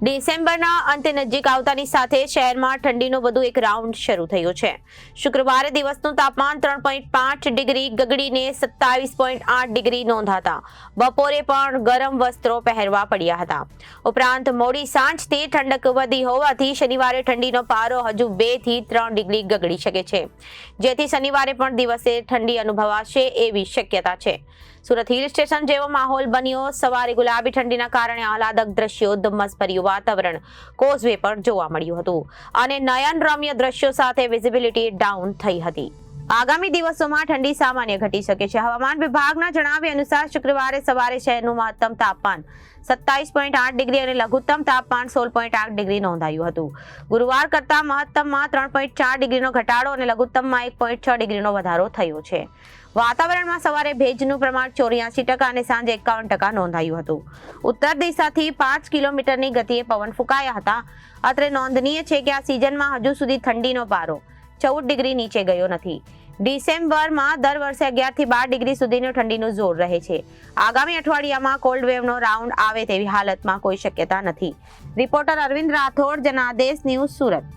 ડિસેમ્બરના અંતે નજીક આવતાની સાથે શહેરમાં ઠંડીનો વધુ એક રાઉન્ડ શરૂ થયો છે. શુક્રવારે દિવસનું તાપમાન 3.5 ડિગ્રી ગગડીને 27.8 ડિગ્રી નોંધાતા બપોરે પણ ગરમ વસ્ત્રો પહેરવા પડ્યા હતા. ઉપરાંત મોડી સાંજથી ઠંડક વધી હોવાથી શનિવારે ઠંડીનો પારો હજુ 2 થી 3 ડિગ્રી ગગડી શકે છે, જેથી શનિવારે પણ દિવસે ઠંડી અનુભવાશે એવી શક્યતા છે. સુરત હિલ સ્ટેશન જેવો માહોલ બન્યો. સવારે ગુલાબી ઠંડીના કારણે આહલાદક દ્રશ્યો, ધુમ્મસભર્યું વાતાવરણ કોઝવે પર જોવા મળ્યું હતું અને નયનરમ્ય દ્રશ્યો સાથે વિઝિબિલિટી ડાઉન થઈ હતી. આગામી દિવસોમાં ઠંડી સામાન્ય ઘટી શકે છે. હવામાન વિભાગના જણાવ્યા અનુસાર શુક્રવારે સવારે શહેરનું મહત્તમ તાપમાન 27.8 ડિગ્રી અને લઘુત્તમ તાપમાન 16.8 ડિગ્રી નોંધાયું હતું. ગુરુવાર કરતાં મહત્તમમાં 3.4 ડિગ્રીનો ઘટાડો અને લઘુત્તમમાં 1.6 ડિગ્રીનો વધારો થયો છે. વાતાવરણમાં સવારે ભેજનું પ્રમાણ 84% અને સાંજે 51% નોંધાયું હતું. ઉત્તર દિશાથી 5 કિલોમીટરની ગતિએ પવન ફૂંકાયા હતા. અત્રે નોંધનીય છે કે આ સિઝનમાં હજુ સુધી ઠંડીનો પારો 14 ડિગ્રી નીચે ગયો નથી. ડિસેમ્બરમાં દર વર્ષે 11 થી 12 ડિગ્રી સુધીનું ઠંડીનું જોર રહે છે. આગામી અઠવાડિયામાં કોલ્ડ વેવનો રાઉન્ડ આવે તેવી હાલતમાં કોઈ શક્યતા નથી. Reporter Arvind Rathod, Janadesh news, Surat.